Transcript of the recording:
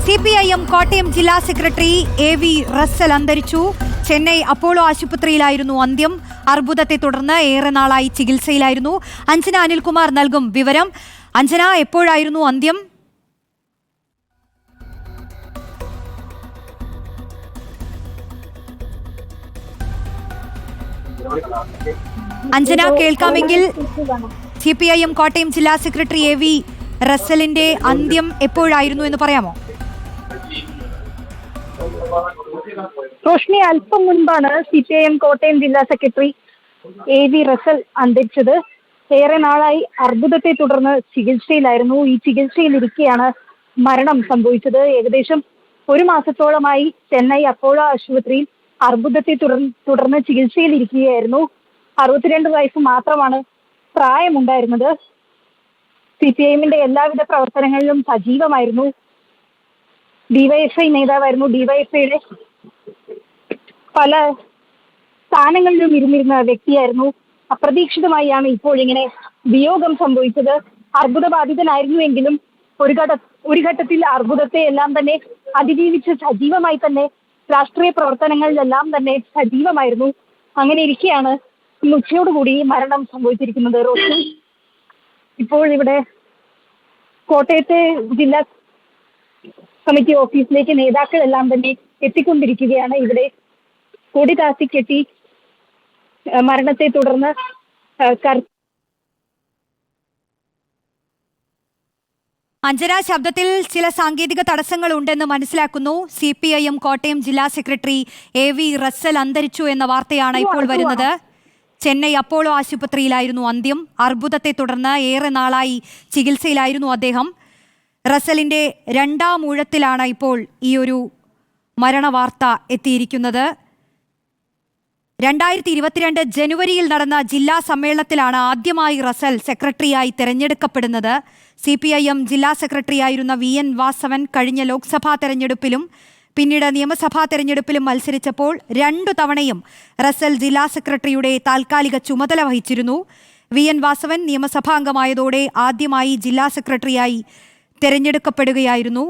CPIM Kottayam ജില്ലാ secretary AV Russell അന്തരിച്ചു. Chennai Apollo ആശുപത്രിയിലായിരുന്നു അന്ത്യം. അർബുദത്തെ തുടർന്ന് ഏറെ നാളായി ചികിത്സയിലായിരുന്നു. അഞ്ജന അനിൽകുമാർ നൽകും വിവരം. അഞ്ജന, എപ്പോഴായിരുന്നു അന്ത്യം? അഞ്ജന, കേൾക്കാമെങ്കിൽ CPIM കോട്ടയം ജില്ലാ സെക്രട്ടറി AV റസ്സലിന്റെ അന്ത്യം എപ്പോഴായിരുന്നു എന്ന് പറയാമോ? റോഷ്നി, അല്പം മുൻപാണ് CPIM കോട്ടയം ജില്ലാ സെക്രട്ടറി AV റസ്സൽ അന്തരിച്ചത്. ഏറെ നാളായി അർബുദത്തെ തുടർന്ന് ചികിത്സയിലായിരുന്നു. ഈ ചികിത്സയിലിരിക്കെയാണ് മരണം സംഭവിച്ചത്. ഏകദേശം ഒരു മാസത്തോളമായി ചെന്നൈ അപ്പോളോ ആശുപത്രിയിൽ അർബുദത്തെ തുടർന്ന് ചികിത്സയിലിരിക്കുകയായിരുന്നു. 62 വയസ്സ് മാത്രമാണ് പ്രായമുണ്ടായിരുന്നത്. CPIMന്റെ എല്ലാവിധ പ്രവർത്തനങ്ങളിലും സജീവമായിരുന്നു. DYFI നേതാവായിരുന്നു. DYFIയുടെ പല സ്ഥാനങ്ങളിലും ഇരുന്നിരുന്ന വ്യക്തിയായിരുന്നു. അപ്രതീക്ഷിതമായാണ് ഇപ്പോൾ ഇങ്ങനെ വിയോഗം സംഭവിച്ചത്. അർബുദബാധിതനായിരുന്നുവെങ്കിലും ഒരു ഘട്ടത്തിൽ അർബുദത്തെ എല്ലാം തന്നെ അതിജീവിച്ച് സജീവമായി തന്നെ രാഷ്ട്രീയ പ്രവർത്തനങ്ങളിലെല്ലാം തന്നെ സജീവമായിരുന്നു. അങ്ങനെ ഇരിക്കെയാണ് ഇന്ന് ഉച്ചയോടുകൂടി മരണം സംഭവിച്ചിരിക്കുന്നത്. റോഷി, ഇപ്പോൾ ഇവിടെ കോട്ടയത്തെ ജില്ലാ കമ്മിറ്റി ഓഫീസിലേക്ക് നേതാക്കളെല്ലാം തന്നെ എത്തിക്കൊണ്ടിരിക്കുകയാണ്. ഇവിടെ കൊടി താഴ്ത്തിക്കെട്ടി മരണത്തെ തുടർന്ന് അഞ്ജന, ശബ്ദത്തിൽ ചില സാങ്കേതിക തടസ്സങ്ങൾ ഉണ്ടെന്ന് മനസ്സിലാക്കുന്നു. CPIM കോട്ടയം ജില്ലാ സെക്രട്ടറി AV റസ്സൽ അന്തരിച്ചു എന്ന വാർത്തയാണ് ഇപ്പോൾ വരുന്നത്. ചെന്നൈ അപ്പോളോ ആശുപത്രിയിലായിരുന്നു അന്ത്യം. അർബുദത്തെ തുടർന്ന് ഏറെ നാളായി ചികിത്സയിലായിരുന്നു അദ്ദേഹം. റസ്സലിന്റെ രണ്ടാം ഊഴത്തിലാണ് ഇപ്പോൾ ഈ ഒരു മരണവാർത്ത എത്തിയിരിക്കുന്നത്. 2022 ജനുവരിയിൽ നടന്ന ജില്ലാ സമ്മേളനത്തിലാണ് ആദ്യമായി റസ്സൽ സെക്രട്ടറിയായി തെരഞ്ഞെടുക്കപ്പെടുന്നത്. CPIM ജില്ലാ സെക്രട്ടറിയായിരുന്ന VN വാസവൻ കഴിഞ്ഞ ലോക്സഭാ തെരഞ്ഞെടുപ്പിലും പിന്നീട് നിയമസഭാ തെരഞ്ഞെടുപ്പിലും മത്സരിച്ചപ്പോൾ 2 തവണയും റസ്സൽ ജില്ലാ സെക്രട്ടറിയുടെ താൽക്കാലിക ചുമതല വഹിച്ചിരുന്നു. VN വാസവൻ നിയമസഭാംഗമായതോടെ ആദ്യമായി ജില്ലാ സെക്രട്ടറിയായി തെരഞ്ഞെടുക്കപ്പെടുകയായിരുന്നു.